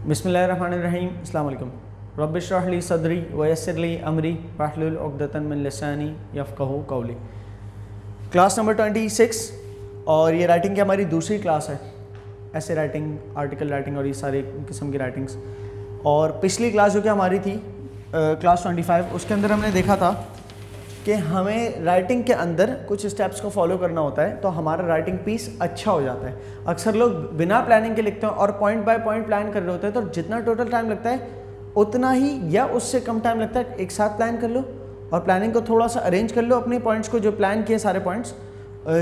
बिस्मिल्लाहिर्रहमानिर्रहीम अस्सलाम वालेकुम। रब्बि इश्रह ली सदरी व यस्सिर ली अमरी वहलुल उक़दतन मिन लिसानी यफ़क़हू क़ौली। क्लास नंबर 26 और ये राइटिंग की हमारी दूसरी क्लास है। ऐसे राइटिंग, आर्टिकल राइटिंग और ये सारे किस्म की राइटिंग्स। और पिछली क्लास जो कि हमारी थी क्लास 25, उसके अंदर हमने देखा था कि हमें राइटिंग के अंदर कुछ स्टेप्स को फॉलो करना होता है तो हमारा राइटिंग पीस अच्छा हो जाता है। अक्सर लोग बिना प्लानिंग के लिखते हैं और पॉइंट बाय पॉइंट प्लान कर रहे होते हैं, तो जितना टोटल टाइम लगता है उतना ही या उससे कम टाइम लगता है एक साथ प्लान कर लो और प्लानिंग को थोड़ा सा अरेंज कर लो अपने पॉइंट्स को, जो प्लान किए सारे पॉइंट्स,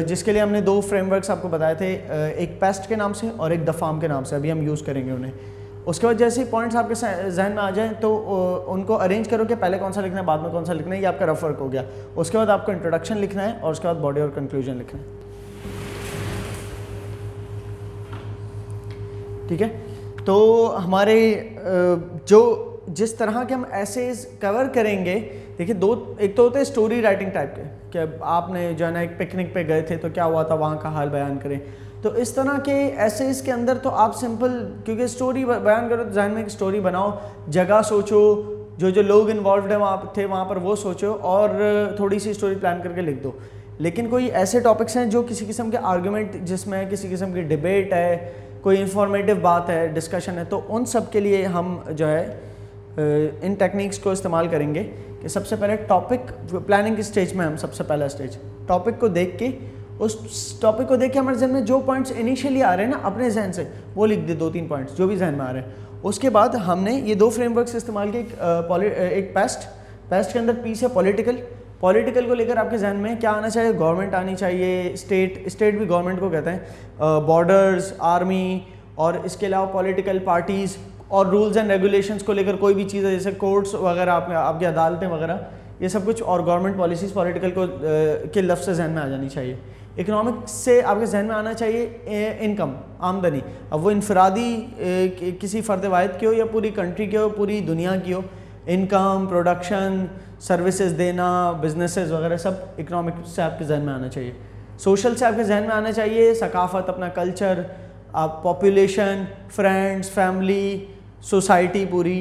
जिसके लिए हमने दो फ्रेमवर्क्स आपको बताए थे, एक पेस्ट के नाम से और एक द फार्म के नाम से। अभी हम यूज़ करेंगे उन्हें। उसके बाद जैसे ही पॉइंट्स आपके जहन में आ जाएं तो उनको अरेंज करो कि पहले कौन सा लिखना है, बाद में कौन सा लिखना है। ये आपका रफ वर्क हो गया। उसके बाद आपको इंट्रोडक्शन लिखना है और उसके बाद बॉडी और कंक्लूजन लिखना है। ठीक है, तो हमारे जो जिस तरह के हम एसेज कवर करेंगे, देखिए एक तो होते हैं स्टोरी राइटिंग टाइप के, कि आपने जो है ना एक पिकनिक पे गए थे तो क्या हुआ था वहाँ का हाल बयान करें। तो इस तरह के एसेज के अंदर तो आप सिंपल, क्योंकि स्टोरी बयान करो तो जहन में एक स्टोरी बनाओ, जगह सोचो, जो लोग इन्वॉल्व है वहाँ थे वहाँ पर वो सोचो और थोड़ी सी स्टोरी प्लान करके लिख दो। लेकिन कोई ऐसे टॉपिक्स हैं जो किसी किस्म के आर्गूमेंट, जिसमें किसी किस्म की डिबेट है, कोई इंफॉर्मेटिव बात है, डिस्कशन है, तो उन सब के लिए हम जो है इन टेक्निक्स को इस्तेमाल करेंगे कि सबसे पहले टॉपिक प्लानिंग की स्टेज में हम सबसे पहला स्टेज टॉपिक को देख के, उस टॉपिक को देख के हमारे जहन में जो पॉइंट्स इनिशियली आ रहे हैं ना अपने जहन से, वो लिख दे 2-3 पॉइंट्स जो भी जहन में आ रहे हैं। उसके बाद हमने ये दो फ्रेमवर्क्स इस्तेमाल किए, एक पेस्ट के अंदर पीस है पॉलिटिकल को लेकर आपके जहन में क्या आना चाहिए, गवर्नमेंट आनी चाहिए, स्टेट भी गवर्नमेंट को कहते हैं, बॉर्डर्स, आर्मी, और इसके अलावा पॉलिटिकल पार्टीज़ और रूल्स एंड रेगुलेशंस को लेकर कोई भी चीज़ है, जैसे कोर्ट्स वगैरह, आपकी अदालतें वगैरह, ये सब कुछ, और गवर्नमेंट पॉलिसीज़ पॉलिटिकल को के लफ्ज़ से जहन में आ जानी चाहिए। इकोनॉमिक से आपके जहन में आना चाहिए इनकम, आमदनी। अब वो इनफरादी किसी फ़र्द वाहिद की हो या पूरी कंट्री की हो, पूरी दुनिया की हो, इनकम, प्रोडक्शन, सर्विसेज देना, बिजनेसेस वगैरह, सब इकोनॉमिक से आपके जहन में आना चाहिए। सोशल से आपके जहन में आना चाहिए सकाफ़त, अपना कल्चर, आप पॉपुलेशन, फ्रेंड्स, फैमिली, सोसाइटी पूरी।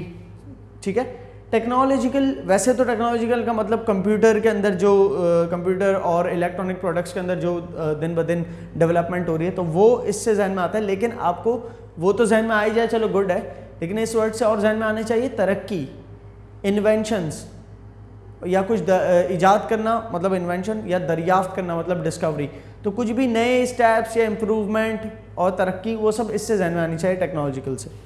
ठीक है। टेक्नोलॉजिकल, वैसे तो टेक्नोलॉजिकल का मतलब कंप्यूटर के अंदर जो कंप्यूटर और इलेक्ट्रॉनिक प्रोडक्ट्स के अंदर जो दिन ब दिन डेवलपमेंट हो रही है, तो वो इससे जहन में आता है। लेकिन आपको वो तो जहन में आ ही जाए, चलो गुड है, लेकिन इस वर्ड से और जहन में आने चाहिए तरक्की, इन्वेंशंस, या कुछ इजाद करना मतलब इन्वेंशन, या दरियाफ्त करना मतलब डिस्कवरी। तो कुछ भी नए स्टेप्स या इम्प्रूवमेंट और तरक्की, वो सब इससे जहन में आनी चाहिए टेक्नोलॉजिकल से।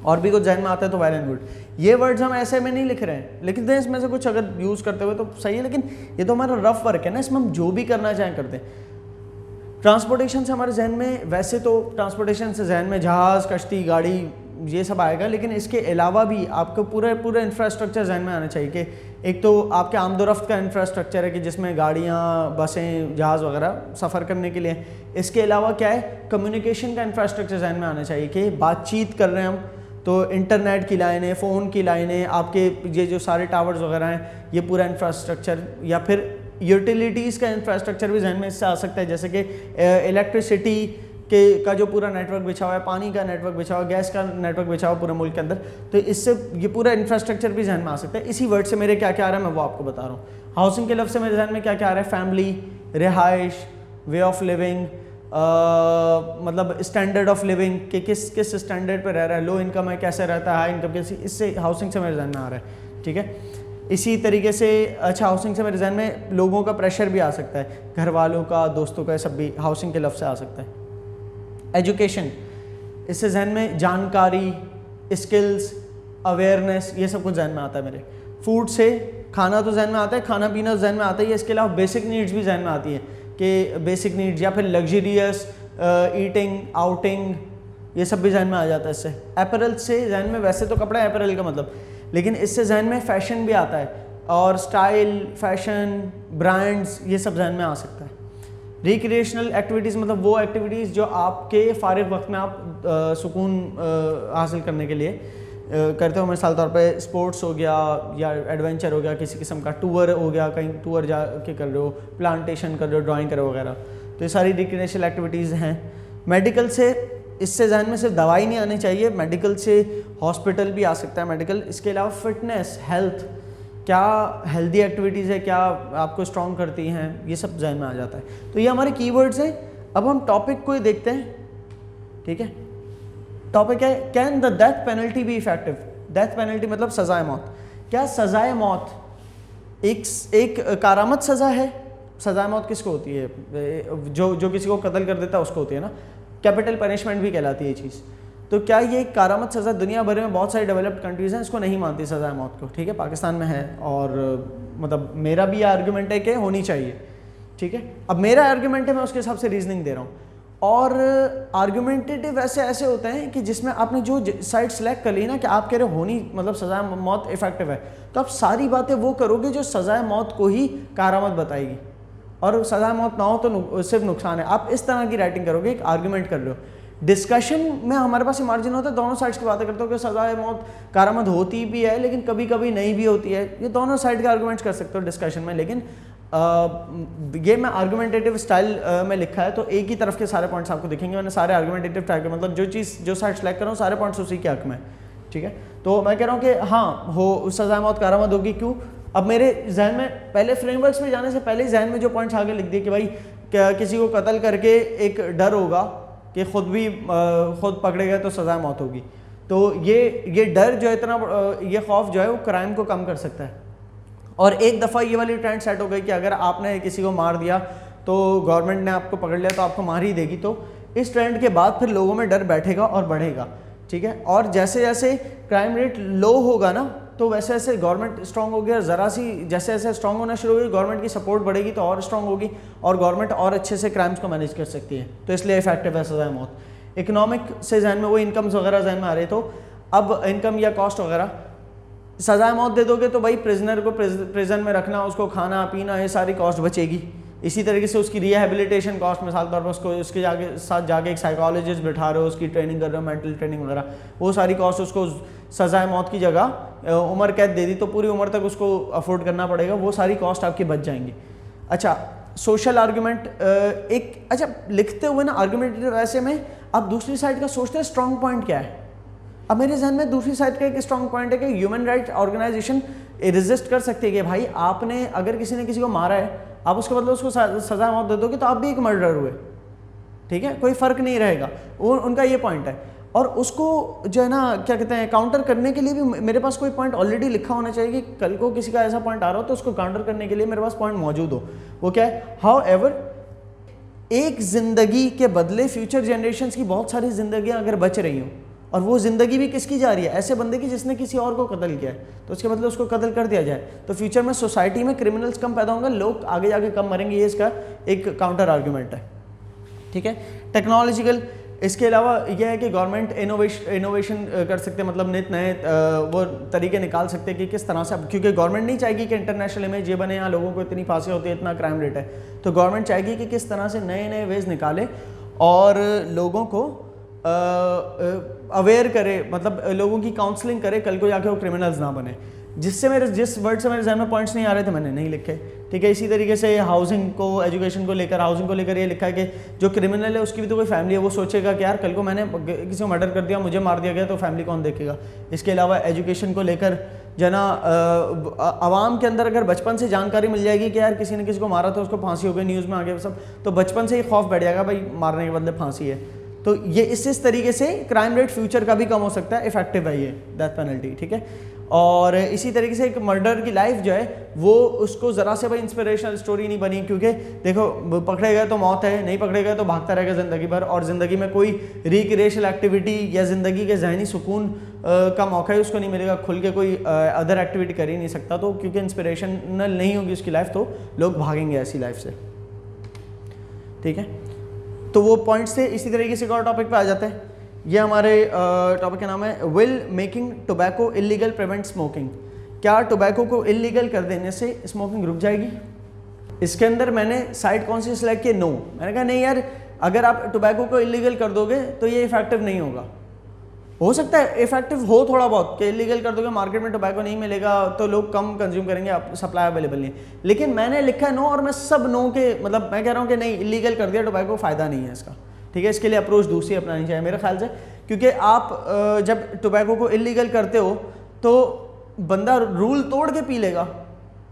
और भी कुछ जहन में आता है तो वेल एंड गुड। ये वर्ड्स हम ऐसे में नहीं लिख रहे हैं, लिख दें इसमें से कुछ अगर यूज़ करते हुए तो सही है, लेकिन ये तो हमारा रफ वर्क है ना, इसमें हम जो भी करना चाहें करते हैं। ट्रांसपोर्टेशन से हमारे जहन में, वैसे तो ट्रांसपोर्टेशन से जहन में जहाज़, कश्ती, गाड़ी, ये सब आएगा, लेकिन इसके अलावा भी आपको पूरा इंफ्रास्ट्रक्चर जहन में आना चाहिए कि एक तो आपके आमदोरफ्त का इंफ्रास्ट्रक्चर है कि जिसमें गाड़ियाँ, बसें, जहाज़ वगैरह सफ़र करने के लिए। इसके अलावा क्या है, कम्युनिकेशन का इंफ्रास्ट्रक्चर जहन में आना चाहिए कि बातचीत कर रहे हैं हम तो इंटरनेट की लाइनें, फ़ोन की लाइनें, आपके ये जो सारे टावर्स वगैरह हैं, ये पूरा इंफ्रास्ट्रक्चर, या फिर यूटिलिटीज़ का इंफ्रास्ट्रक्चर भी जहन में इससे आ सकता है, जैसे कि इलेक्ट्रिसिटी का जो पूरा नेटवर्क बिछा हुआ है, पानी का नेटवर्क बिछा हुआ है, गैस का नेटवर्क बिछा हुआ पूरे मुल्क के अंदर, तो इससे ये पूरा इंफ्रास्ट्रक्चर भी जहन में आ सकता है। इसी वर्ड से मेरे क्या क्या आ रहा है मैं वो आपको बता रहा हूँ। हाउसिंग के लफ्ज़ से मेरे जहन में क्या क्या आ रहा है, फैमिली, रिहाइश, वे ऑफ लिविंग, मतलब स्टैंडर्ड ऑफ लिविंग कि किस स्टैंडर्ड पे रह रहा है, लो इनकम है कैसे रहता है, हाई इनकम कैसी, इससे हाउसिंग से मेरे जहन में आ रहा है। ठीक है। इसी तरीके से अच्छा, हाउसिंग से मेरे जहन में लोगों का प्रेशर भी आ सकता है, घर वालों का, दोस्तों का, सब भी हाउसिंग के लफ्ज़ से आ सकता है। एजुकेशन, इससे जहन में जानकारी, स्किल्स, अवेयरनेस, ये सब कुछ जहन में आता है मेरे। फूड से खाना तो जहन में आता है, खाना पीना जहन में आता है, इसके अलावा बेसिक नीड्स भी जहन में आती है कि बेसिक नीड्स, या फिर लग्जरियस ईटिंग, आउटिंग, ये सब भी जहन में आ जाता है इससे। अपैरल से जहन में, वैसे तो कपड़ा है अपैरल का मतलब, लेकिन इससे जहन में फैशन भी आता है, और स्टाइल, फैशन, ब्रांड्स, ये सब जहन में आ सकता है। रिक्रिएशनल एक्टिविटीज़ मतलब वो एक्टिविटीज़ जो आपके फारिग वक्त में आप सुकून हासिल करने के लिए करते हो। मिसाल तौर पे स्पोर्ट्स हो गया, या एडवेंचर हो गया, किसी किस्म का टूर हो गया, कहीं टूर जा के कर रहे हो, प्लांटेशन कर रहे हो, ड्राइंग कर रहे हो वगैरह, तो ये सारी रिक्रिएशनल एक्टिविटीज़ हैं। मेडिकल से इससे जहन में सिर्फ दवाई नहीं आनी चाहिए, मेडिकल से हॉस्पिटल भी आ सकता है मेडिकल। इसके अलावा फिटनेस, हेल्थ, क्या हेल्दी एक्टिविटीज़ है, क्या आपको स्ट्रॉन्ग करती हैं, ये सब जहन में आ जाता है। तो ये हमारे कीवर्ड्स हैं। अब हम टॉपिक को देखते हैं, ठीक है। टॉपिक है can the death penalty be effective. Death penalty मतलब सजाए मौत। क्या सजाए मौत एक कारामद सज़ा है? सजाए मौत किसको होती है? जो किसी को कत्ल कर देता है उसको होती है ना, कैपिटल पनिशमेंट भी कहलाती है ये चीज़। तो क्या ये कारामद सज़ा, दुनिया भर में बहुत सारी डेवलप्ड कंट्रीज़ हैं इसको नहीं मानती सज़ाए मौत को, ठीक है। पाकिस्तान में है और मतलब मेरा भी ये आर्गूमेंट है कि होनी चाहिए, ठीक है। अब मेरा आर्गूमेंट है, मैं उसके हिसाब से रीजनिंग दे रहा हूँ। और आर्गूमेंटेटिव ऐसे होते हैं कि जिसमें आपने जो साइड सेलेक्ट कर ली ना कि आप कह रहे हो होनी मतलब सज़ाए मौत इफेक्टिव है, तो आप सारी बातें वो करोगे जो सज़ाए मौत को ही कारामद बताएगी, और सज़ाए मौत ना हो तो सिर्फ नुकसान है। आप इस तरह की राइटिंग करोगे, एक आर्गूमेंट कर लो। डिस्कशन में हमारे पास ये मार्जिन होता है, दोनों साइड्स की बातें करते हो कि सज़ाए मौत कारामद होती भी है लेकिन कभी कभी नहीं भी होती है। ये दोनों साइड के आर्गूमेंट्स कर सकते हो डिस्कशन में, लेकिन ये मैं आर्गूमेंटेटिव स्टाइल में लिखा है तो एक ही तरफ के सारे पॉइंट्स आपको दिखेंगे। मैंने सारे आर्गूमेंटेटिव टाइप के मतलब जो साइड सेलेक्ट कर रहा हूँ सारे पॉइंट्स उसी के हक में, ठीक है। तो मैं कह रहा हूँ कि हाँ हो सज़ाए मौत कारामद होगी। क्यों? अब मेरे जहन में पहले फ्रेमवर्क्स में जाने से पहले जहन में जो पॉइंट्स आगे लिख दिए कि भाई क्या किसी को कत्ल करके एक डर होगा कि खुद पकड़े गए तो सज़ाए मौत होगी। तो ये डर जो है इतना ये खौफ जो है वो क्राइम को कम कर सकता है। और एक दफ़ा ये वाली ट्रेंड सेट हो गई कि अगर आपने किसी को मार दिया तो गवर्नमेंट ने आपको पकड़ लिया तो आपको मार ही देगी। तो इस ट्रेंड के बाद फिर लोगों में डर बैठेगा और बढ़ेगा, ठीक है। और जैसे जैसे क्राइम रेट लो होगा ना तो वैसे वैसे गवर्नमेंट स्ट्रांग होगी, और ज़रा सी जैसे जैसे स्ट्रांग होना शुरू होगी गवर्नमेंट की सपोर्ट बढ़ेगी तो और स्ट्रांग होगी और गवर्नमेंट और अच्छे से क्राइम्स को मैनेज कर सकती है। तो इसलिए इफेक्टिव है सज़ाए मौत। इकोनॉमिक से जहन में वो इनकम्स वगैरह जहन में आ रहे, तो अब इनकम या कॉस्ट वगैरह सज़ाए मौत दे दोगे तो भाई प्रिजनर को प्रिजन में रखना, उसको खाना पीना, ये सारी कॉस्ट बचेगी। इसी तरीके से उसकी रिहेबिलिटेशन कॉस्ट, मिसाल तौर पर उसको उसके साथ जाके एक साइकोलॉजिस्ट बैठा रहे हो, उसकी ट्रेनिंग कर रहे हो, मेंटल ट्रेनिंग वगैरह, वो सारी कॉस्ट उसको सज़ाए मौत की जगह उम्र कैद दे दी तो पूरी उम्र तक उसको अफोर्ड करना पड़ेगा, वो सारी कॉस्ट आपकी बच जाएंगी। अच्छा, सोशल आर्गूमेंट एक अच्छा लिखते हुए ना आर्गूमेंटेटिव ऐसे में आप दूसरी साइड का सोचते हैं स्ट्रॉन्ग पॉइंट क्या है। अब मेरे जहन में दूसरी साइड का एक स्ट्रॉन्ग पॉइंट है कि ह्यूमन राइट ऑर्गेनाइजेशन रेजिस्ट कर सकती है कि भाई आपने अगर किसी ने किसी को मारा है आप उसके बदले उसको सज़ा मौत दे दोगे तो आप भी एक मर्डर हुए, ठीक है, कोई फ़र्क नहीं रहेगा। उनका ये पॉइंट है। और उसको जो है ना क्या कहते हैं काउंटर करने के लिए भी मेरे पास कोई पॉइंट ऑलरेडी लिखा होना चाहिए कि कल को किसी का ऐसा पॉइंट आ रहा हो तो उसको काउंटर करने के लिए मेरे पास पॉइंट मौजूद हो। वो क्या है? हाउ एवर एक ज़िंदगी के बदले फ्यूचर जनरेशन्स की बहुत सारी ज़िंदगियाँ अगर बच रही हों और वो ज़िंदगी भी किसकी जा रही है? ऐसे बंदे की जिसने किसी और को कत्ल किया है, तो उसके बदले उसको कत्ल कर दिया जाए तो फ्यूचर में सोसाइटी में क्रिमिनल्स कम पैदा होंगे, लोग आगे जाके कम मरेंगे। ये इसका एक काउंटर आर्गूमेंट है, ठीक है। टेक्नोलॉजिकल, इसके अलावा यह है कि गवर्नमेंट इनोवेशन कर सकते हैं, मतलब नित नए वो तरीके निकाल सकते हैं कि किस तरह से, क्योंकि गवर्नमेंट नहीं चाहेगी कि इंटरनेशनल इमेज ये बने, यहाँ लोगों को इतनी फांसी होती है, इतना क्राइम रेट है, तो गवर्नमेंट चाहेगी कि किस तरह से नए नए वेज निकाले और लोगों को अवेयर करे, मतलब लोगों की काउंसलिंग करे, कल को जाके वो क्रिमिनल्स ना बने। जिस वर्ड से मेरे जहन में पॉइंट्स नहीं आ रहे थे मैंने नहीं लिखे, ठीक है। इसी तरीके से हाउसिंग को, एजुकेशन को लेकर ये लिखा है कि जो क्रिमिनल है उसकी भी तो कोई फैमिली है, वो सोचेगा कि यार कल को मैंने किसी को मर्डर कर दिया, मुझे मार दिया गया, तो फैमिली कौन देखेगा। इसके अलावा एजुकेशन को लेकर जना आवाम के अंदर अगर बचपन से जानकारी मिल जाएगी कि यार किसी ने किसी को मारा था, उसको फांसी हो गई, न्यूज़ में आ गया सब, तो बचपन से ही खौफ बैठ जाएगा भाई मारने के बदले फांसी है। तो ये इस तरीके से क्राइम रेट फ्यूचर का भी कम हो सकता है, इफेक्टिव है ये डेथ पेनल्टी, ठीक है। और इसी तरीके से एक मर्डर की लाइफ जो है वो उसको ज़रा से भाई इंस्पिरेशनल स्टोरी नहीं बनी, क्योंकि देखो पकड़े गए तो मौत है, नहीं पकड़े गए तो भागता रहेगा ज़िंदगी भर, और ज़िंदगी में कोई रिक्रिएशनल एक्टिविटी या ज़िंदगी के जहनी सुकून का मौका ही उसको नहीं मिलेगा, खुल के कोई अदर एक्टिविटी कर ही नहीं सकता। तो क्योंकि इंस्पिरेशनल नहीं होगी उसकी लाइफ तो लोग भागेंगे ऐसी लाइफ से, ठीक है। तो वो पॉइंट्स थे। इसी तरीके से एक और टॉपिक पे आ जाते हैं। ये हमारे टॉपिक का नाम है will making tobacco illegal prevent smoking. क्या टोबैको को इलीगल कर देने से स्मोकिंग रुक जाएगी? इसके अंदर मैंने साइड कौन सी सिलेक्ट की? नो। मैंने कहा नहीं यार, अगर आप टोबैको को इलीगल कर दोगे तो ये इफेक्टिव नहीं होगा। हो सकता है इफेक्टिव हो थोड़ा बहुत कि इलीगल कर दोगे, मार्केट में टोबैको नहीं मिलेगा तो लोग कम कंज्यूम करेंगे, सप्लाई अवेलेबल नहीं है। लेकिन मैंने लिखा है नो, और मैं सब नो के मतलब मैं कह रहा हूँ कि नहीं, इलीगल कर दिया टोबैको, फ़ायदा नहीं है इसका। ठीक है, इसके लिए अप्रोच दूसरी अपनानी चाहिए मेरे ख्याल से, क्योंकि आप जब टोबैको को इलीगल करते हो तो बंदा रूल तोड़ के पी लेगा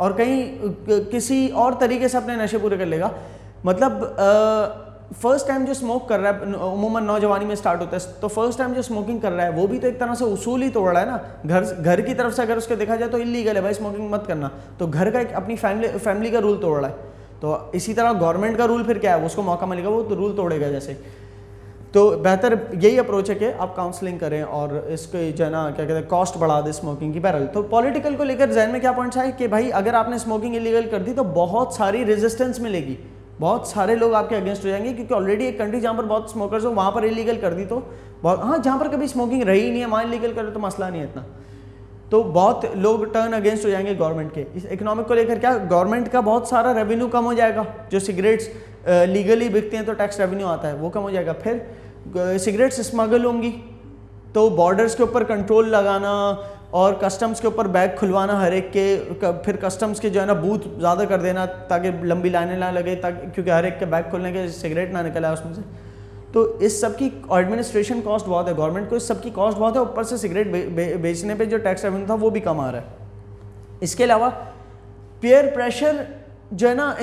और कहीं किसी और तरीके से अपने नशे पूरे कर लेगा। मतलब फर्स्ट टाइम जो स्मोक कर रहा है, उमूमन नौजवानी में स्टार्ट होता है, तो फर्स्ट टाइम जो स्मोकिंग कर रहा है वो भी तो एक तरह से उसूल ही तोड़ रहा है ना। घर की तरफ से अगर उसको देखा जाए तो इलीगल है भाई स्मोकिंग मत करना, तो घर का एक अपनी फैमिली का रूल तोड़ रहा है। तो इसी तरह गवर्नमेंट का रूल फिर क्या है, उसको मौका मिलेगा वो तो रूल तोड़ेगा जैसे। तो बेहतर यही अप्रोच है कि आप काउंसलिंग करें और इसको जो है ना क्या कहते हैं कॉस्ट बढ़ा दे स्मोकिंग की। बहरहाल तो पॉलिटिकल को लेकर जहन में क्या पॉइंट्स आए कि भाई अगर आपने स्मोकिंग इलीगल कर दी तो बहुत सारी रेजिस्टेंस मिलेगी, बहुत सारे लोग आपके अगेंस्ट हो जाएंगे, क्योंकि ऑलरेडी एक कंट्री जहाँ पर बहुत स्मोकर्स हो वहाँ पर इलीगल कर दी तो बहुत, हाँ जहाँ पर कभी स्मोकिंग रही ही नहीं है वहाँ इलीगल करे तो मसला नहीं है इतना, तो बहुत लोग टर्न अगेंस्ट हो जाएंगे गवर्नमेंट के। इस इकोनॉमिक को लेकर क्या, गवर्नमेंट का बहुत सारा रेवेन्यू कम हो जाएगा, जो सिगरेट्स लीगली बिकते हैं तो टैक्स रेवेन्यू आता है वो कम हो जाएगा। फिर सिगरेट्स स्मगल होंगी तो बॉर्डर्स के ऊपर कंट्रोल लगाना और कस्टम्स के ऊपर बैग खुलवाना हर एक के, फिर कस्टम्स के जो है ना बूथ ज़्यादा कर देना ताकि लंबी लाइनें ना लगे, ताकि क्योंकि हर एक के बैग खुलने के सिगरेट ना निकल आए उसमें से। तो इस सब की एडमिनिस्ट्रेशन कॉस्ट बहुत है, गवर्नमेंट को इस सब की कॉस्ट बहुत है, ऊपर से सिगरेट बेचने पे जो टैक्स रेवेन्यू था वो भी कम आ रहा है। इसके अलावा पीयर प्रेशर जो है ना,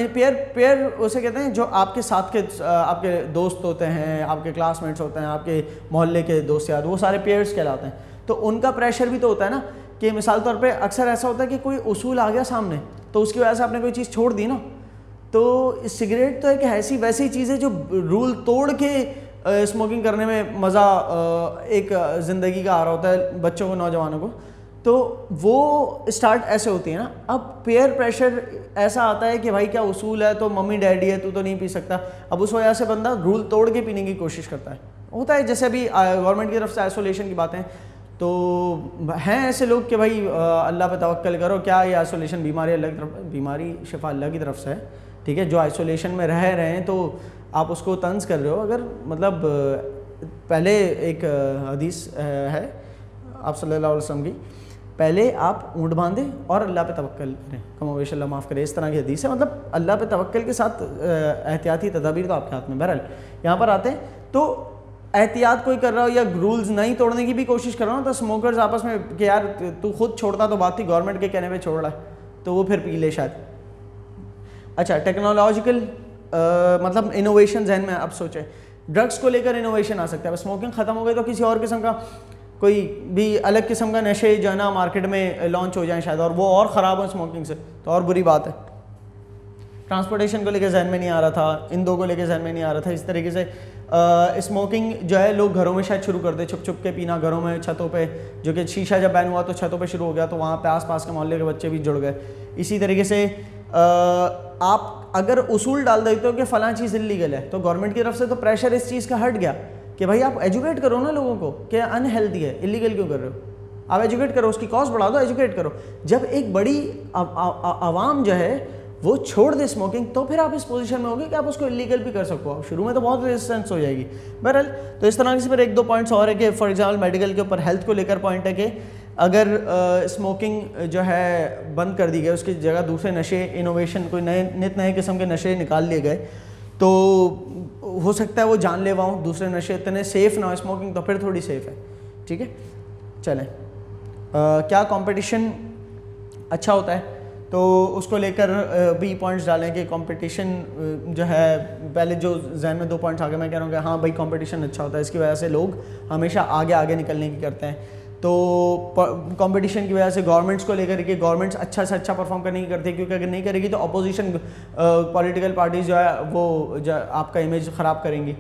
पेयर उसे कहते हैं जो आपके साथ के आपके दोस्त होते हैं, आपके क्लासमेट्स होते हैं, आपके मोहल्ले के दोस्त यार, वो सारे पेयर्स कहलाते हैं। तो उनका प्रेशर भी तो होता है ना, कि मिसाल तौर पे अक्सर ऐसा होता है कि कोई उसूल आ गया सामने तो उसकी वजह से आपने कोई चीज़ छोड़ दी ना, तो सिगरेट तो एक ऐसी वैसी चीज़ है जो रूल तोड़ के स्मोकिंग करने में मज़ा एक ज़िंदगी का आ रहा होता है बच्चों को, नौजवानों को, तो वो स्टार्ट ऐसे होती है ना। अब पेयर प्रेशर ऐसा आता है कि भाई क्या उसूल है तो मम्मी डैडी है तू तो नहीं पी सकता, अब उस वजह से बंदा रूल तोड़ के पीने की कोशिश करता है। होता है जैसे अभी गवर्नमेंट की तरफ से आइसोलेशन की बातें, तो हैं ऐसे लोग कि भाई अल्लाह पे तवक्कल करो, क्या ये आइसोलेशन बीमारी अल्लाह की तरफ, बीमारी शिफा अल्लाह की तरफ से है, ठीक है। जो आइसोलेशन में रह रहे हैं तो आप उसको तंज कर रहे हो। अगर मतलब पहले एक हदीस है आप सल्लल्लाहु अलैहि वसल्लम की, पहले आप ऊँट बांधे और अल्लाह पे तवक्कल करें, कमोवेश अल्लाह माफ़ करे, इस तरह की हदीस है। मतलब अल्लाह पे तवक्कल के साथ एहतियाती तदाबीर तो आपके हाथ में। बहरहाल यहाँ पर आते हैं तो एहतियात कोई कर रहा हो या रूल्स नहीं तोड़ने की भी कोशिश कर रहा हो तो स्मोकर्स आपस में कि यार तू खुद छोड़ता तो बात थी, गवर्नमेंट के कहने पे छोड़ रहा है तो वो फिर पी ले शायद। अच्छा, टेक्नोलॉजिकल मतलब इनोवेशन जहन में आप सोचें, ड्रग्स को लेकर इनोवेशन आ सकता है। स्मोकिंग ख़त्म हो गई तो किसी और किस्म का कोई भी अलग किस्म का नशे जो है ना मार्केट में लॉन्च हो जाए शायद, और वो और ख़राब हो स्मोकिंग से तो और बुरी बात है। ट्रांसपोर्टेशन को लेकर जहन में नहीं आ रहा था, इन दो को लेकर जहन में नहीं आ रहा था। इस तरीके से स्मोकिंग जो है लोग घरों में शायद शुरू कर दे, छुप छुप के पीना घरों में, छतों पे, जो कि शीशा जब बैन हुआ तो छतों पे शुरू हो गया, तो वहाँ पे आसपास के मोहल्ले के बच्चे भी जुड़ गए। इसी तरीके से आप अगर उसूल डाल देते हो कि फ़लाँ चीज़ इलीगल है तो गवर्नमेंट की तरफ से तो प्रेशर इस चीज़ का हट गया कि भाई आप एजुकेट करो ना लोगों को कि अनहेल्दी है, इलीगल क्यों कर रहे हो, आप एजुकेट करो, उसकी कॉस्ट बढ़ा दो, एजुकेट करो। जब एक बड़ी आवाम जो है वो छोड़ दे स्मोकिंग तो फिर आप इस पोजीशन में होगे कि आप उसको इलीगल भी कर सको। आप शुरू में तो बहुत रेजिस्टेंस हो जाएगी। बहरहाल तो इस तरह से फिर एक दो पॉइंट्स और है कि फॉर एग्जाम्पल मेडिकल के ऊपर हेल्थ को लेकर पॉइंट है कि अगर स्मोकिंग जो है बंद कर दी गई, उसकी जगह दूसरे नशे, इनोवेशन, कोई नित नए किस्म के नशे निकाल लिए गए तो हो सकता है वो जानलेवा हो, दूसरे नशे इतने सेफ़ ना हो, स्मोकिंग तो फिर थोड़ी सेफ़ है। ठीक है, चलें क्या कंपटीशन अच्छा होता है तो उसको लेकर भी पॉइंट्स डालें कि कंपटीशन जो है, पहले जो जहन में दो पॉइंट्स आ गए, मैं कह रहा हूँ कि हाँ भाई कंपटीशन अच्छा होता है, इसकी वजह से लोग हमेशा आगे आगे निकलने की करते हैं। तो कंपटीशन की वजह से गवर्नमेंट्स को लेकर के गवर्नमेंट्स अच्छा से अच्छा परफॉर्म करने की करती है, क्योंकि अगर नहीं करेगी तो अपोजिशन पॉलिटिकल पार्टीज़ जो है वो आपका इमेज ख़राब करेंगी,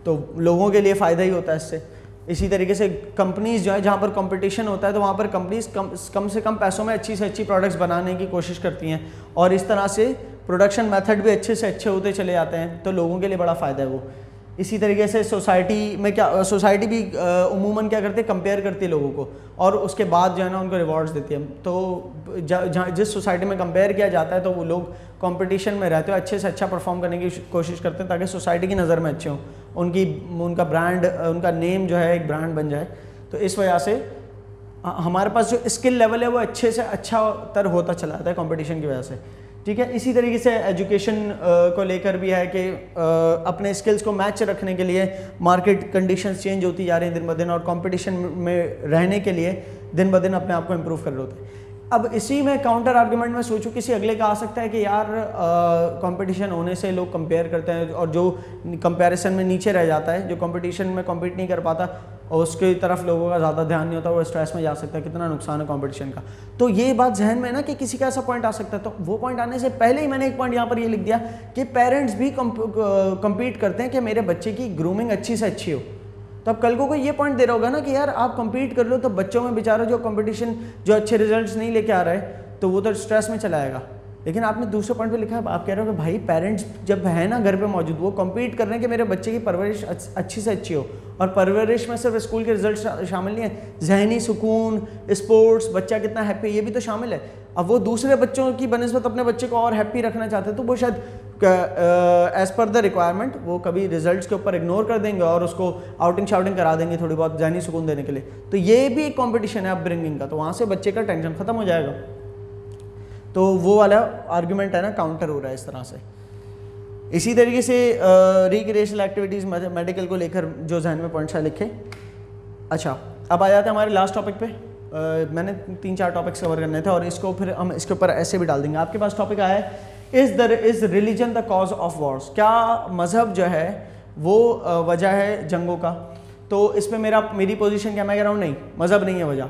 तो लोगों के लिए फ़ायदा ही होता है इससे। इसी तरीके से कंपनीज़ जो है, जहाँ पर कंपटीशन होता है तो वहाँ पर कंपनीज़ कम से कम पैसों में अच्छी से अच्छी प्रोडक्ट्स बनाने की कोशिश करती हैं, और इस तरह से प्रोडक्शन मेथड भी अच्छे से अच्छे होते चले जाते हैं, तो लोगों के लिए बड़ा फ़ायदा है वो। इसी तरीके से सोसाइटी में क्या, सोसाइटी भी उमूमन क्या करती है, कंपेयर करती है लोगों को और उसके बाद जो है ना उनको रिवॉर्ड्स देती है। तो जहाँ जिस सोसाइटी में कंपेयर किया जाता है तो वो लोग कंपटीशन में रहते हुए अच्छे से अच्छा परफॉर्म करने की कोशिश करते हैं ताकि सोसाइटी की नज़र में अच्छे हों, उनका ब्रांड, उनका नेम जो है एक ब्रांड बन जाए। तो इस वजह से हमारे पास जो स्किल लेवल है वो अच्छे से अच्छा तर होता चला जाता है कंपटीशन की वजह से। ठीक है। इसी तरीके से एजुकेशन को लेकर भी है कि अपने स्किल्स को मैच रखने के लिए मार्केट कंडीशंस चेंज होती जा रही हैं दिन ब दिन, और कंपटीशन में रहने के लिए दिन ब दिन अपने आप को इम्प्रूव कर रहे होते हैं। अब इसी में काउंटर आर्ग्यूमेंट में सोचूं किसी अगले का आ सकता है कि यार कंपटीशन होने से लोग कंपेयर करते हैं, और जो कंपैरिजन में नीचे रह जाता है, जो कंपटीशन में कम्पीट नहीं कर पाता, और उसकी तरफ लोगों का ज़्यादा ध्यान नहीं होता, वो स्ट्रेस में जा सकता है। कितना नुकसान है कंपटीशन का। तो ये बात जहन में ना कि किसी का ऐसा पॉइंट आ सकता है, तो वो पॉइंट आने से पहले ही मैंने एक पॉइंट यहाँ पर ये लिख दिया कि पेरेंट्स भी कम्पीट करते हैं कि मेरे बच्चे की ग्रूमिंग अच्छी से अच्छी हो। तो अब कल को कोई ये पॉइंट दे रहा होगा ना कि यार आप कम्पीट कर लो, तो बच्चों में बेचारा जो कंपटीशन जो अच्छे रिजल्ट्स नहीं लेके आ रहा है, तो वो तो स्ट्रेस में चला आएगा। लेकिन आपने दूसरे पॉइंट पे लिखा है, आप कह रहे हो कि भाई पेरेंट्स जब है ना घर पे मौजूद, वो कम्पीट कर रहे हैं कि मेरे बच्चे की परवरिश अच्छी से अच्छी हो। और परवरिश में सिर्फ स्कूल के रिजल्ट शामिल नहीं है, जहनी सुकून, स्पोर्ट्स, बच्चा कितना हैप्पी, ये भी तो शामिल है। अब वो दूसरे बच्चों की बनिस्बत अपने बच्चे को और हैप्पी रखना चाहते हैं, तो वो शायद एज पर द रिक्वायरमेंट वो कभी रिजल्ट्स के ऊपर इग्नोर कर देंगे और उसको आउटिंग शाउटिंग करा देंगे थोड़ी बहुत जहनी सुकून देने के लिए। तो ये भी एक कॉम्पिटिशन है अपब्रिंगिंग का, तो वहाँ से बच्चे का टेंशन खत्म हो जाएगा। तो वो वाला आर्ग्यूमेंट है ना, काउंटर हो रहा है इस तरह से। इसी तरीके से रिक्रिएशनल एक्टिविटीज़ मेडिकल को लेकर जो जहन में पॉइंट्स लिखे। अच्छा, अब आ जाते हैं हमारे लास्ट टॉपिक पे। मैंने 3-4 टॉपिक्स कवर करने थे और इसको फिर हम इसके ऊपर ऐसे भी डाल देंगे। आपके पास टॉपिक आया है, is religion the cause of Wars? क्या मज़हब जो है वो वजह है जंगों का? तो इस पर मेरी पोजीशन क्या, मैं कह रहा हूँ नहीं, मज़हब नहीं है वजह,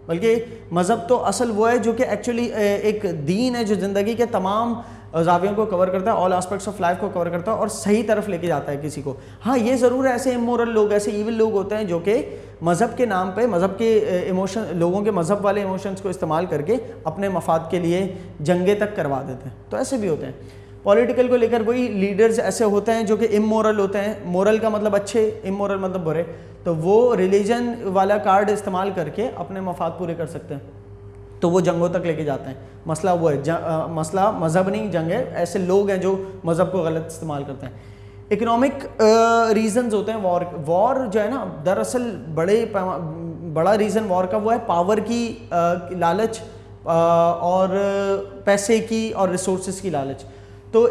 बल्कि मज़हब तो असल वो है जो कि एक्चुअली एक दीन है जो ज़िंदगी के तमाम ज़ावियों को कवर करता है, ऑल एस्पेक्ट्स ऑफ लाइफ को कवर करता है और सही तरफ लेके जाता है किसी को। हाँ, ये ज़रूर है ऐसे इमोरल लोग, ऐसे ईविल लोग होते हैं जो कि मज़हब के नाम पे, मज़हब के इमोशन, लोगों के मज़हब वाले इमोशंस को इस्तेमाल करके अपने मफाद के लिए जंगे तक करवा देते हैं। तो ऐसे भी होते हैं। पॉलिटिकल को लेकर वही लीडर्स ऐसे होते हैं जो कि इमोरल होते हैं, मोरल का मतलब अच्छे, इमोरल मतलब बुरे, तो वो रिलीजन वाला कार्ड इस्तेमाल करके अपने मफाद पूरे कर सकते हैं, तो वो जंगों तक लेके जाते हैं। मसला वो है, मसला मज़हब नहीं, जंग है। ऐसे लोग हैं जो मज़हब को गलत इस्तेमाल करते हैं। इकोनॉमिक रीजंस होते हैं वॉर जो है ना, दरअसल बड़ा रीज़न वॉर का वो है पावर की लालच और पैसे की और रिसोर्सेज की लालच। तो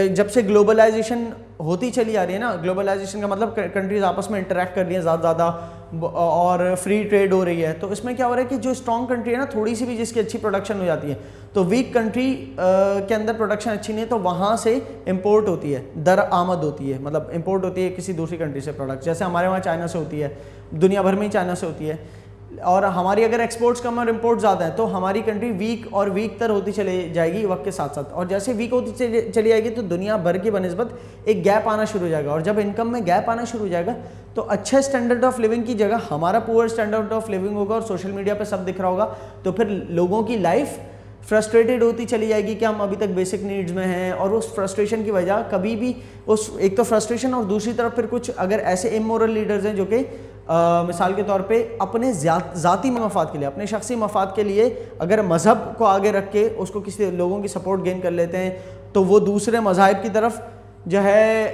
जब से ग्लोबलाइजेशन होती चली आ रही है ना, ग्लोबलाइजेशन का मतलब कंट्रीज आपस में इंटरेक्ट कर रही हैं ज़्यादा और फ्री ट्रेड हो रही है, तो इसमें क्या हो रहा है कि जो स्ट्रॉन्ग कंट्री है ना, थोड़ी सी भी जिसकी अच्छी प्रोडक्शन हो जाती है, तो वीक कंट्री के अंदर प्रोडक्शन अच्छी नहीं है, तो वहाँ से इंपोर्ट होती है, दरआमद होती है, मतलब इंपोर्ट होती है किसी दूसरी कंट्री से प्रोडक्ट। जैसे हमारे वहाँ चाइना से होती है, दुनिया भर में ही चाइना से होती है, और हमारी अगर एक्सपोर्ट्स कम और इंपोर्ट ज़्यादा है तो हमारी कंट्री वीक और वीक तर होती चली जाएगी वक्त के साथ साथ, और जैसे वीक होती चली जाएगी तो दुनिया भर की बनिस्बत एक गैप आना शुरू हो जाएगा, और जब इनकम में गैप आना शुरू हो जाएगा तो अच्छे स्टैंडर्ड ऑफ लिविंग की जगह हमारा पुअर स्टैंडर्ड ऑफ लिविंग होगा, और सोशल मीडिया पे सब दिख रहा होगा, तो फिर लोगों की लाइफ फ्रस्ट्रेटेड होती चली जाएगी कि हम अभी तक बेसिक नीड्स में हैं, और उस फ्रस्ट्रेशन की वजह कभी भी उस एक तो फ्रस्ट्रेशन और दूसरी तरफ फिर कुछ अगर ऐसे इमोरल लीडर्स हैं जो कि मिसाल के तौर पे अपने ज़ाती मफाद के लिए, अपने शख्सी मफाद के लिए अगर मज़हब को आगे रख के उसको किसी लोगों की सपोर्ट गेन कर लेते हैं, तो वो दूसरे मज़ाहिब की तरफ जो है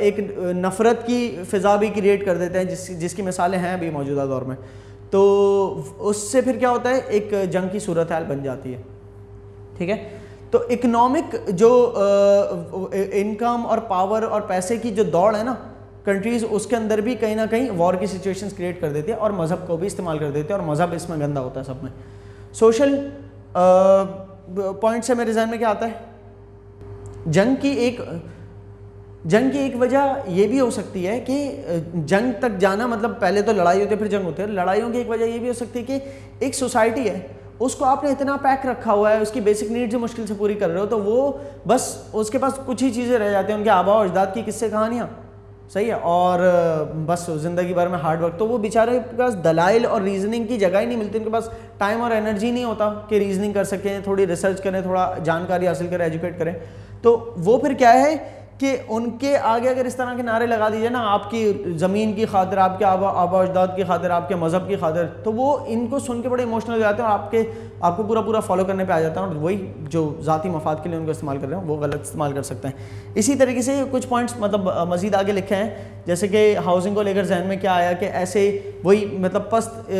एक नफ़रत की फ़िज़ा भी क्रिएट कर देते हैं, जिसकी मिसालें हैं अभी मौजूदा दौर में। तो उससे फिर क्या होता है, एक जंग की सूरत हाल बन जाती है। ठीक है, तो इकोनॉमिक जो इनकम और पावर और पैसे की जो दौड़ है ना कंट्रीज़, उसके अंदर भी कहीं ना कहीं वॉर की सिचुएशंस क्रिएट कर देती है, और मज़हब को भी इस्तेमाल कर देते हैं, और मज़हब इसमें गंदा होता है सब में। सोशल पॉइंट से मेरे जहन में क्या आता है, जंग की एक वजह ये भी हो सकती है कि जंग तक जाना मतलब पहले तो लड़ाई होती है फिर जंग होती है। लड़ाइयों की एक वजह ये भी हो सकती है कि एक सोसाइटी है, उसको आपने इतना पैक रखा हुआ है, उसकी बेसिक नीड्स मुश्किल से पूरी कर रहे हो, तो वो बस उसके पास कुछ ही चीज़ें रह जाती हैं, उनके आबा और अजदाद की किस्से कहानियाँ, सही है, और बस ज़िंदगी भर में हार्ड वर्क। तो वो बेचारे के पास दलाइल और रीजनिंग की जगह ही नहीं मिलती, उनके पास टाइम और एनर्जी नहीं होता कि रीजनिंग कर सकें, थोड़ी रिसर्च करें, थोड़ा जानकारी हासिल करें, एजुकेट करें। तो वो फिर क्या है कि उनके आगे अगर इस तरह के नारे लगा दीजिए ना, आपकी ज़मीन की खातिर, आपके आबा अजदाद की खातिर, आपके मज़हब की खातिर, तो वो इनको सुन के बड़े इमोशनल हो जाते हैं और आपको पूरा पूरा फॉलो करने पे आ जाता है और वही जो ज़ाती मफाद के लिए उनको इस्तेमाल कर रहे हैं वो गलत इस्तेमाल कर सकते हैं। इसी तरीके से कुछ पॉइंट्स मतलब मज़ीद आगे लिखे हैं, जैसे कि हाउसिंग को लेकर जहन में क्या आया कि ऐसे वही मतलब पस्त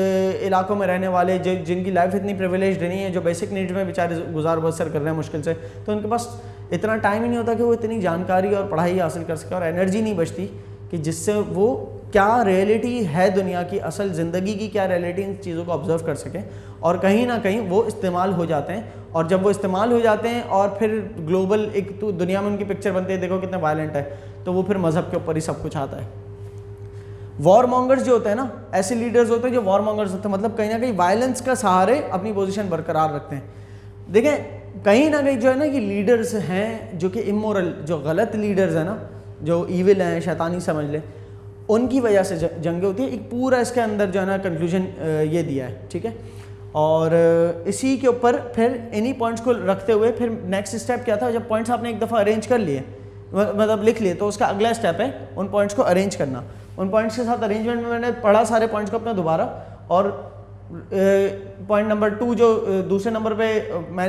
इलाकों में रहने वाले जिनकी लाइफ इतनी प्रिविलेज्ड नहीं है, जो बेसिक नीड्स में बेचारे गुजार बसर कर रहे हैं मुश्किल से, तो उनके पास इतना टाइम ही नहीं होता कि वो इतनी जानकारी और पढ़ाई हासिल कर सके और एनर्जी नहीं बचती कि जिससे वो क्या रियलिटी है दुनिया की, असल ज़िंदगी की क्या रियलिटी, इन चीज़ों को ऑब्जर्व कर सकें। और कहीं ना कहीं वो इस्तेमाल हो जाते हैं, और जब वो इस्तेमाल हो जाते हैं और फिर ग्लोबल एक तो दुनिया में उनकी पिक्चर बनती है, देखो कितना वायलेंट है, तो वो फिर मज़हब के ऊपर ही सब कुछ आता है। वॉर मॉन्गर्स जो होते हैं ना, ऐसे लीडर्स होते हैं जो वॉर मॉन्गर्स होते हैं, मतलब कहीं ना कहीं वायलेंस का सहारे अपनी पोजीशन बरकरार रखते हैं। देखें कहीं ना कहीं जो है ना कि लीडर्स हैं जो कि इमोरल, जो गलत लीडर्स हैं ना, जो ईविल हैं, शैतानी समझ लें, उनकी वजह से जंगें होती है। एक पूरा इसके अंदर जो है ना कंक्लूजन ये दिया है, ठीक है। और इसी के ऊपर फिर इन्हीं पॉइंट्स को रखते हुए फिर नेक्स्ट स्टेप क्या था, जब पॉइंट्स आपने एक दफ़ा अरेंज कर लिए, मतलब लिख लिए, तो उसका अगला स्टेप है उन पॉइंट्स को अरेंज करना। उन पॉइंट्स के साथ अरेंजमेंट में मैंने पढ़ा सारे पॉइंट्स को अपना दोबारा, और पॉइंट नंबर 2 जो दूसरे नंबर पे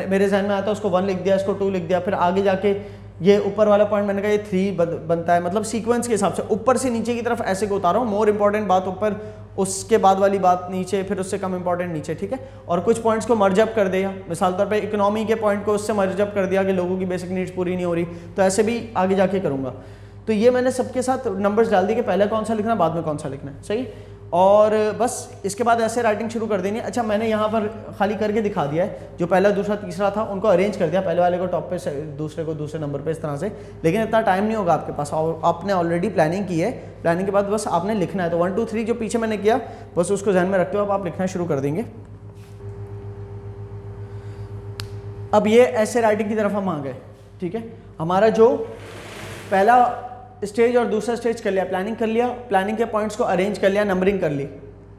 मेरे जहन में आता है उसको 1 लिख दिया, इसको 2 लिख दिया, फिर आगे जाके ये ऊपर वाला पॉइंट मैंने कहा ये 3 बनता है, मतलब सीक्वेंस के हिसाब से ऊपर से नीचे की तरफ ऐसे को उतारा हूँ, मोर इंपॉर्टेंट बात ऊपर, उसके बाद वाली बात नीचे, फिर उससे कम इंपॉर्टेंट नीचे, ठीक है। और कुछ पॉइंट्स को मर्ज अप कर दिया, मिसाल तौर पे इकोनॉमी के पॉइंट को उससे मर्ज अप कर दिया कि लोगों की बेसिक नीड्स पूरी नहीं हो रही, तो ऐसे भी आगे जाके करूँगा। तो ये मैंने सबके साथ नंबर्स डाल दिए कि पहले कौन सा लिखना है, बाद में कौन सा लिखना है, सही। और बस इसके बाद ऐसे राइटिंग शुरू कर देनी है। अच्छा, मैंने यहाँ पर खाली करके दिखा दिया है, जो पहला दूसरा तीसरा था उनको अरेंज कर दिया, पहले वाले को टॉप पे, दूसरे को दूसरे नंबर पे, इस तरह से। लेकिन इतना टाइम नहीं होगा आपके पास, और आपने ऑलरेडी प्लानिंग की है, प्लानिंग के बाद बस आपने लिखना है। तो 1 2 3 जो पीछे मैंने किया बस उसको ध्यान में रखते हो, अब आप लिखना शुरू कर देंगे। अब ये ऐसे राइटिंग की तरफ हम आ गए, ठीक है। हमारा जो पहला स्टेज और दूसरा स्टेज कर लिया, प्लानिंग कर लिया, प्लानिंग के पॉइंट्स को अरेंज कर लिया, नंबरिंग कर ली,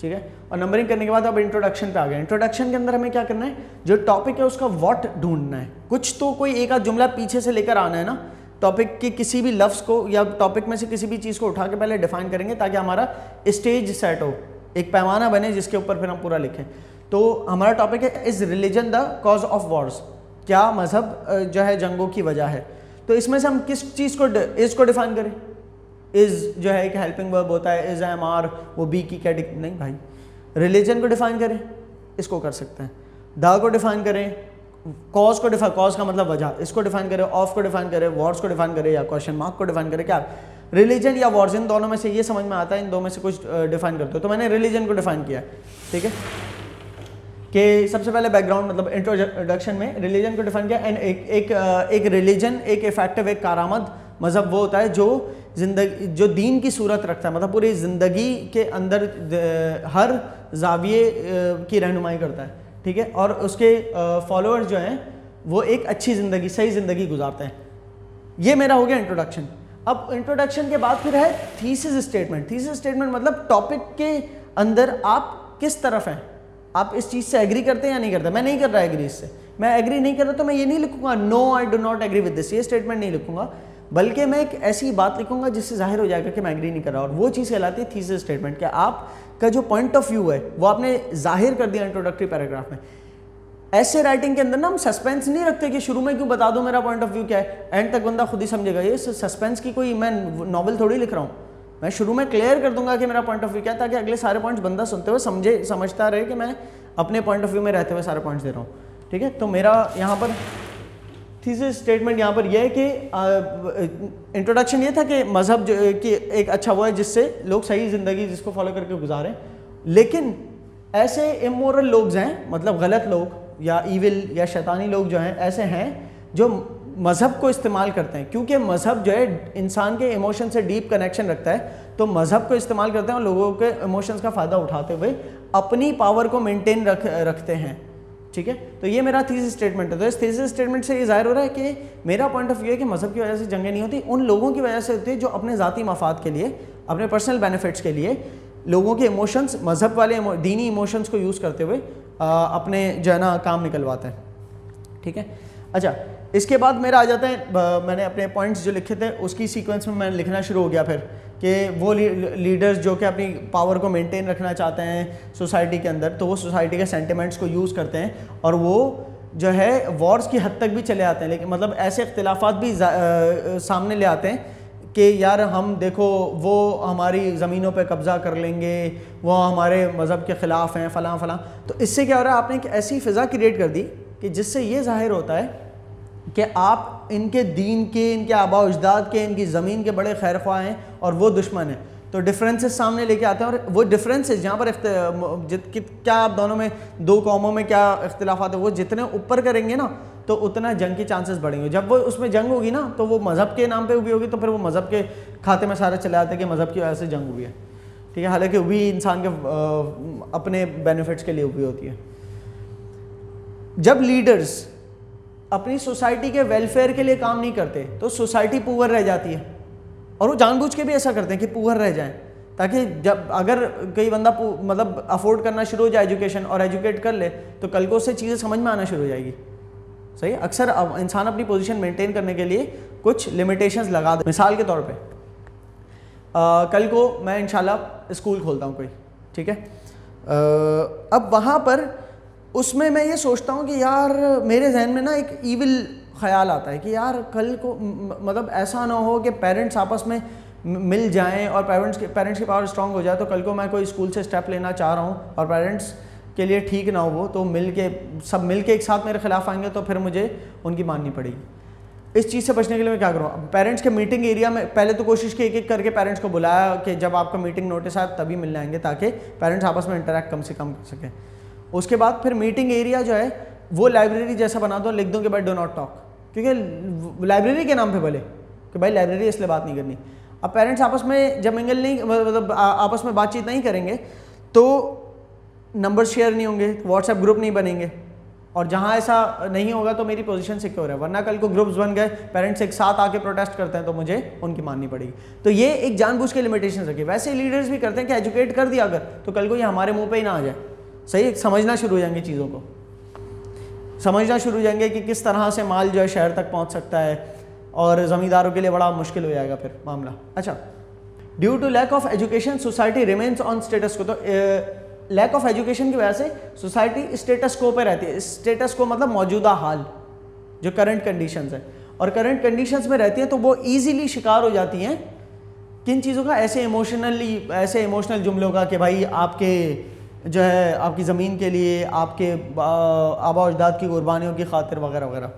ठीक है। और नंबरिंग करने के बाद अब इंट्रोडक्शन पे आ गए। इंट्रोडक्शन के अंदर हमें क्या करना है, जो टॉपिक है उसका व्हाट ढूंढना है, कुछ तो कोई एक आध जुमला पीछे से लेकर आना है ना, टॉपिक के किसी भी लफ्ज़ को या टॉपिक में से किसी भी चीज़ को उठा के पहले डिफाइन करेंगे, ताकि हमारा स्टेज सेट हो, एक पैमाना बने जिसके ऊपर फिर हम पूरा लिखें। तो हमारा टॉपिक है is religion the cause of Wars, क्या मज़हब जो है जंगों की वजह है। तो इसमें से हम किस चीज़ को, इज़ को डिफाइन करें। इज़ जो है एक हेल्पिंग वर्ब होता है, इज़ एम आर वो बी की कैटेगरी, नहीं भाई। रिलीजन को डिफाइन करें, इसको कर सकते हैं। द को डिफाइन करें, कॉज को डिफाइन, कॉज का मतलब वजह, इसको डिफाइन करें, ऑफ को डिफाइन करें, वॉर्स को डिफाइन करें, या क्वेश्चन मार्क को डिफाइन करें। क्या रिलीजन या वॉर्स, इन दोनों में से ये समझ में आता है, इन दो में से कुछ डिफाइन करते हो। तो मैंने रिलीजन को डिफाइन किया, ठीक है, कि सबसे पहले बैकग्राउंड मतलब इंट्रोडक्शन में रिलीजन को डिफाइन किया। एंड एक रिलीजन, एक इफेक्टिव, एक कारआमद मज़हब वो होता है जो जिंदगी, जो दीन की सूरत रखता है, मतलब पूरी ज़िंदगी के अंदर हर जाविये की रहनुमाई करता है, ठीक है। और उसके फॉलोअर्स जो हैं वो एक अच्छी ज़िंदगी, सही ज़िंदगी गुजारते हैं। ये मेरा हो गया इंट्रोडक्शन। अब इंट्रोडक्शन के बाद फिर है थीसिस स्टेटमेंट। थीसिस स्टेटमेंट मतलब टॉपिक के अंदर आप किस तरफ हैं, आप इस चीज़ से एग्री करते हैं या नहीं करते। मैं नहीं कर रहा एग्री इससे, मैं एग्री नहीं कर रहा, तो मैं ये नहीं लिखूंगा no I do not agree with this, ये स्टेटमेंट नहीं लिखूंगा, बल्कि मैं एक ऐसी बात लिखूंगा जिससे जाहिर हो जाएगा कि मैं एग्री नहीं कर रहा। और वो चीज़ कहलाती है थीसिस स्टेटमेंट, कि आपका जो पॉइंट ऑफ व्यू है वो आपने जाहिर कर दिया इंट्रोडक्टरी पैराग्राफ में। ऐसे राइटिंग के अंदर ना हम सस्पेंस नहीं रखते कि शुरू में क्यों बता दो मेरा पॉइंट ऑफ व्यू क्या है, एंड तक बंदा खुद ही समझेगा। ये सस्पेंस की कोई मैं नॉवल थोड़ी लिख रहा हूँ, मैं शुरू में क्लियर कर दूंगा कि मेरा पॉइंट ऑफ व्यू क्या है, ताकि अगले सारे पॉइंट्स बंदा सुनते हुए समझता रहे कि मैं अपने पॉइंट ऑफ व्यू में रहते हुए सारे पॉइंट्स दे रहा हूँ, ठीक है। तो मेरा यहाँ पर थीसिस स्टेटमेंट यहाँ पर यह है कि इंट्रोडक्शन ये था कि मज़हब जो कि एक अच्छा वो है जिससे लोग सही ज़िंदगी जिसको फॉलो करके गुजारें, लेकिन ऐसे इमोरल लोग हैं, मतलब गलत लोग या ईविल या शैतानी लोग जो हैं, ऐसे हैं जो मज़हब को इस्तेमाल करते हैं, क्योंकि मज़हब जो है इंसान के इमोशन से डीप कनेक्शन रखता है, तो मज़हब को इस्तेमाल करते हैं और लोगों के इमोशंस का फ़ायदा उठाते हुए अपनी पावर को मेंटेन रखते हैं, ठीक है। तो ये मेरा थीसिस स्टेटमेंट है। तो इस थीसिस स्टेटमेंट से ये जाहिर हो रहा है कि मेरा पॉइंट ऑफ व्यू है कि मज़हब की वजह से जंगें नहीं होती, उन लोगों की वजह से होती है जो अपने ज़ाती मफाद के लिए, अपने पर्सनल बेनिफिट्स के लिए लोगों के इमोशंस, मज़हब वाले दीनी इमोशंस को यूज़ करते हुए अपने जो है ना काम निकलवाते हैं, ठीक है। अच्छा, इसके बाद मेरा आ जाता है, मैंने अपने पॉइंट्स जो लिखे थे उसकी सीक्वेंस में मैंने लिखना शुरू हो गया फिर कि वो लीडर्स जो कि अपनी पावर को मेंटेन रखना चाहते हैं सोसाइटी के अंदर, तो वो सोसाइटी के सेंटिमेंट्स को यूज़ करते हैं और वो जो है वॉर्स की हद तक भी चले आते हैं। लेकिन मतलब ऐसे इख्तिलाफात भी सामने ले आते हैं कि यार हम देखो वो हमारी ज़मीनों पे कब्ज़ा कर लेंगे, वो हमारे मज़हब के ख़िलाफ़ हैं, फ़लाँ फ़लाँ। तो इससे क्या हो रहा है, आपने एक ऐसी फ़िज़ा क्रिएट कर दी कि जिससे ये ज़ाहिर होता है कि आप इनके दीन के, इनके आबा अजदाद के, इनकी ज़मीन के बड़े खैर ख्वाह हैं और वो दुश्मन हैं। तो डिफरेंसेस सामने लेके आते हैं और वो डिफरेंसेस जहाँ पर क्या आप दोनों में, दो कौमों में क्या इख्तिलाफात है, वो जितने ऊपर करेंगे ना तो उतना जंग के चांसेस बढ़ेंगे। जब वो उसमें जंग होगी ना तो वो मज़हब के नाम पे भी होगी, तो फिर वो मज़हब के खाते में सारे चले आते हैं कि मज़हब की वजह से जंग हुई है। ठीक है, हालांकि वो भी इंसान के अपने बेनिफिट्स के लिए हुई होती है। जब लीडर्स अपनी सोसाइटी के वेलफेयर के लिए काम नहीं करते तो सोसाइटी पुअर रह जाती है, और वो जानबूझ के भी ऐसा करते हैं कि पुअर रह जाएं, ताकि जब अगर कोई बंदा मतलब अफोर्ड करना शुरू हो जाए एजुकेशन और एजुकेट कर ले तो कल को उससे चीज़ें समझ में आना शुरू हो जाएगी। सही है, अक्सर इंसान अपनी पोजीशन मेंटेन करने के लिए कुछ लिमिटेशंस लगा दे। मिसाल के तौर पे कल को मैं इंशाल्लाह स्कूल खोलता हूँ कोई, ठीक है, अब वहाँ पर उसमें मैं ये सोचता हूँ कि यार मेरे जहन में ना एक ईविल ख्याल आता है कि यार कल को मतलब ऐसा ना हो कि पेरेंट्स आपस में मिल जाएं और पेरेंट्स की पावर स्ट्रांग हो जाए, तो कल को मैं कोई स्कूल से स्टेप लेना चाह रहा हूँ और पेरेंट्स के लिए ठीक ना हो वो, तो सब मिल के एक साथ मेरे खिलाफ आएंगे तो फिर मुझे उनकी माननी पड़ेगी। इस चीज़ से बचने के लिए मैं क्या करूँ, पेरेंट्स के मीटिंग एरिया में पहले तो कोशिश की एक एक करके पेरेंट्स को बुलाया कि जब आपका मीटिंग नोटिस आए तभी मिलने आएंगे, ताकि पेरेंट्स आपस में इंटरेक्ट कम से कम कर सकें। उसके बाद फिर मीटिंग एरिया जो है वो लाइब्रेरी जैसा बना दो, लिख दूँ कि भाई डो नॉट टॉक, क्योंकि लाइब्रेरी के नाम पे बोले कि भाई लाइब्रेरी इसलिए बात नहीं करनी। अब पेरेंट्स आपस में जब मिंगल नहीं, मतलब आपस में बातचीत नहीं करेंगे तो नंबर शेयर नहीं होंगे, व्हाट्सएप ग्रुप नहीं बनेंगे, और जहाँ ऐसा नहीं होगा तो मेरी पोजीशन सिक्योर है। वरना कल को ग्रुप्स बन गए, पेरेंट्स एक साथ आके प्रोटेस्ट करते हैं तो मुझे उनकी माननी पड़ेगी। तो ये एक जानबूझ के लिमिटेशन रखी। वैसे लीडर्स भी करते हैं कि एजुकेट कर दिया अगर, तो कल को ये हमारे मुँह पर ही ना आ जाए। सही, समझना शुरू हो जाएंगे, चीज़ों को समझना शुरू हो जाएंगे कि किस तरह से माल जो है शहर तक पहुंच सकता है, और ज़मींदारों के लिए बड़ा मुश्किल हो जाएगा फिर मामला। अच्छा, due to lack of education society remains on status quo, तो लैक ऑफ एजुकेशन की वजह से सोसाइटी स्टेटस को पे रहती है। स्टेटस को मतलब मौजूदा हाल, जो करंट कंडीशंस है, और करंट कंडीशंस में रहती है तो वो ईजीली शिकार हो जाती हैं किन चीज़ों का, ऐसे इमोशनल जुमलों का कि भाई आपके जो है आपकी ज़मीन के लिए, आपके आबा अजदाद की कुर्बानियों की खातिर वगैरह वगैरह।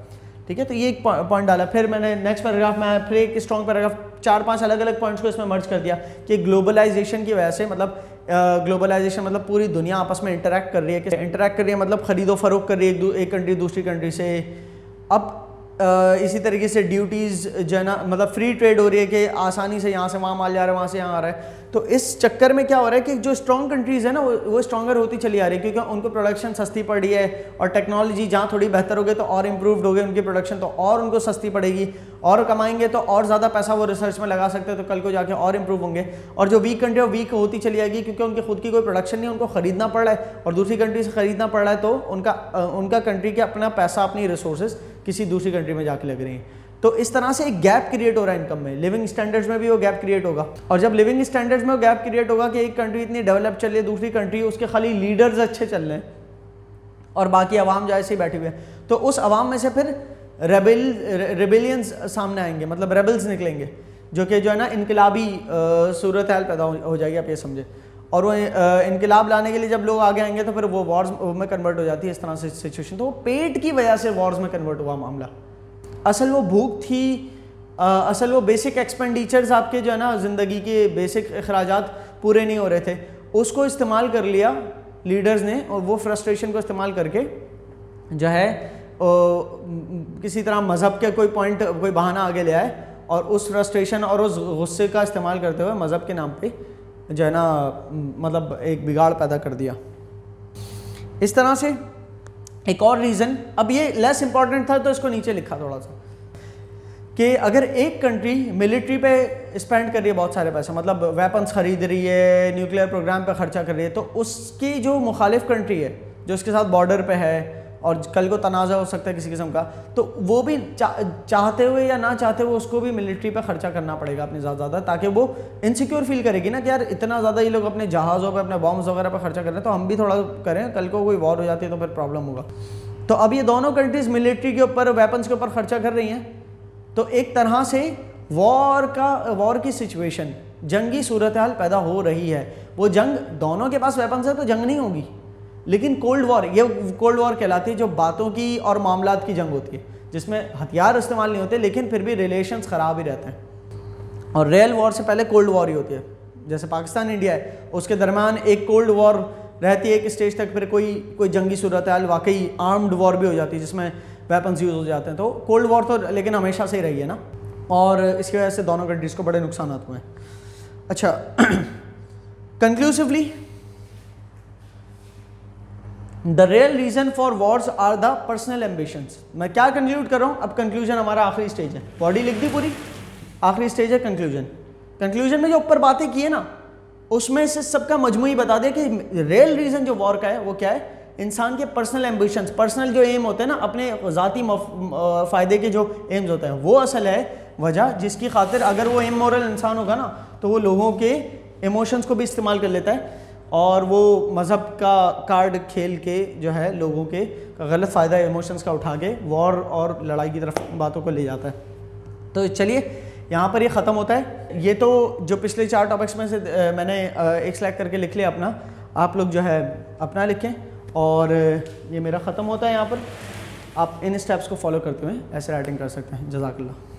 ठीक है, तो ये एक पॉइंट डाला। फिर मैंने नेक्स्ट पैराग्राफ में फिर एक स्ट्रॉन्ग पैराग्राफ 4-5 अलग अलग पॉइंट्स को इसमें मर्ज कर दिया कि ग्लोबलाइजेशन की वजह से, मतलब ग्लोबलाइजेशन मतलब पूरी दुनिया आपस में इंटरेक्ट कर रही है, इंटरेक्ट कर रही है मतलब खरीदो फरोख्त कर रही है एक कंट्री दूसरी कंट्री से। अब इसी तरीके से ड्यूटीज़ जो है ना, मतलब फ्री ट्रेड हो रही है कि आसानी से यहाँ से वहाँ माल जा रहा है, वहाँ से यहाँ आ रहा है। तो इस चक्कर में क्या हो रहा है कि जो स्ट्रॉन्ग कंट्रीज़ है ना वो स्ट्रॉन्गर होती चली आ रही है, क्योंकि उनको प्रोडक्शन सस्ती पड़ रही है, और टेक्नोलॉजी जहाँ थोड़ी बेहतर हो गई तो और इम्प्रूव्ड हो गई उनकी प्रोडक्शन, तो और उनको सस्ती पड़ेगी, और कमाएंगे तो और ज़्यादा पैसा वो रिसर्च में लगा सकते हैं, तो कल को जाके और इम्प्रूव होंगे। और जो वीक कंट्री है वो वीक होती चली आएगी, क्योंकि उनकी खुद की कोई प्रोडक्शन नहीं, उनको ख़रीदना पड़ रहा है, और दूसरी कंट्री से ख़रीदना पड़ रहा है, तो उनका कंट्री के अपना पैसा, अपनी रिसोर्सेज किसी दूसरी कंट्री में जाके लग रही हैं। तो इस तरह से एक गैप क्रिएट हो रहा है इनकम में, लिविंग स्टैंडर्ड्स में भी वो गैप क्रिएट होगा। और जब लिविंग स्टैंडर्ड्स में वो गैप क्रिएट होगा कि एक कंट्री इतनी डेवलप चल रही है, दूसरी कंट्री उसके खाली लीडर्स अच्छे चल रहे हैं और बाकी अवाम जो ऐसे ही बैठे हुए हैं, तो उस अवाम में से फिर रेबेलियंस सामने आएंगे, मतलब रेबल्स निकलेंगे, जो कि जो है ना इनकलाबी सूरत हाल पैदा हो जाएगी, आप ये समझे। और वो इनकलाब लाने के लिए जब लोग आगे आएंगे तो फिर वो वॉर्स में कन्वर्ट हो जाती है, इस तरह से सिचुएशन। तो वो पेट की वजह से वॉर्स में कन्वर्ट हुआ मामला। असल वो भूख थी, असल वो बेसिक एक्सपेंडिचर्स आपके जो है ना ज़िंदगी के बेसिक अखराजात पूरे नहीं हो रहे थे, उसको इस्तेमाल कर लिया लीडर्स ने, और वो फ्रस्ट्रेशन को इस्तेमाल करके जो है किसी तरह मज़हब के कोई बहाना आगे ले आए, और उस फ्रस्ट्रेशन और उस गुस्से का इस्तेमाल करते हुए मज़हब के नाम पे जो है ना मतलब एक बिगाड़ पैदा कर दिया। इस तरह से एक और रीज़न, अब ये लेस इंपॉर्टेंट था तो इसको नीचे लिखा थोड़ा सा, कि अगर एक कंट्री मिलिट्री पे स्पेंड कर रही है बहुत सारे पैसे, मतलब वेपन्स खरीद रही है, न्यूक्लियर प्रोग्राम पे खर्चा कर रही है, तो उसकी जो मुखालिफ कंट्री है जो उसके साथ बॉर्डर पे है, और कल को तनाज़ा हो सकता है किसी किस्म का, तो वो भी चाहते हुए या ना चाहते हुए उसको भी मिलिट्री पे खर्चा करना पड़ेगा अपने ज़्यादा, ताकि वो इनसिक्योर फील करेगी ना कि यार इतना ज़्यादा ये लोग अपने जहाज़ों पे, अपने बॉम्ब्स वगैरह पे खर्चा कर रहे हैं, तो हम भी थोड़ा करें, कल को कोई वॉर हो जाती है तो फिर प्रॉब्लम होगा। तो अब ये दोनों कंट्रीज़ मिलिट्री के ऊपर, वेपन्स के ऊपर खर्चा कर रही हैं, तो एक तरह से वॉर की सिचुएशन, जंगी सूरत हाल पैदा हो रही है। वो जंग, दोनों के पास वेपन्स है तो जंग नहीं होगी, लेकिन कोल्ड वॉर, ये कोल्ड वॉर कहलाती है जो बातों की और मामलात की जंग होती है, जिसमें हथियार इस्तेमाल नहीं होते लेकिन फिर भी रिलेशंस ख़राब ही रहते हैं। और रियल वॉर से पहले कोल्ड वॉर ही होती है, जैसे पाकिस्तान इंडिया है, उसके दरमियान एक कोल्ड वॉर रहती है एक स्टेज तक, फिर कोई जंगी सूरत हाल, वाकई आर्म्ड वॉर भी हो जाती है जिसमें वेपन्स यूज़ हो जाते हैं। तो कोल्ड वॉर तो लेकिन हमेशा से ही रही है ना, और इसकी वजह से दोनों कंट्रीज़ को बड़े नुकसान हुए हैं। अच्छा, conclusively the real reason for wars are the personal ambitions. मैं क्या कंक्लूड कर रहा हूँ, अब कंक्लूजन हमारा आखिरी स्टेज है, बॉडी लिख दी पूरी, आखिरी स्टेज है कंक्लूजन। कंक्लूजन में जो ऊपर बातें की है ना, उसमें से सबका मजमूई बता दे कि रियल रीजन जो वॉर का है वो क्या है, इंसान के पर्सनल एम्बिशंस, पर्सनल जो एम होते हैं ना, अपने ज़ाती फ़ायदे के जो एम्स होते हैं, वो असल है वजह जिसकी खातिर अगर वो इमोरल इंसान होगा ना तो वो लोगों के इमोशंस को भी इस्तेमाल कर लेता है और वो मज़हब का कार्ड खेल के जो है लोगों के गलत फ़ायदा इमोशंस का उठा के वॉर और लड़ाई की तरफ बातों को ले जाता है। तो चलिए यहाँ पर ये ख़त्म होता है। ये तो जो पिछले 4 टॉपिक्स में से मैंने एक सेलेक्ट करके लिख लिया अपना, आप लोग जो है अपना लिखें, और ये मेरा ख़त्म होता है यहाँ पर। आप इन स्टेप्स को फॉलो करते हुए ऐसे राइटिंग कर सकते हैं। जज़ाकल्लाह।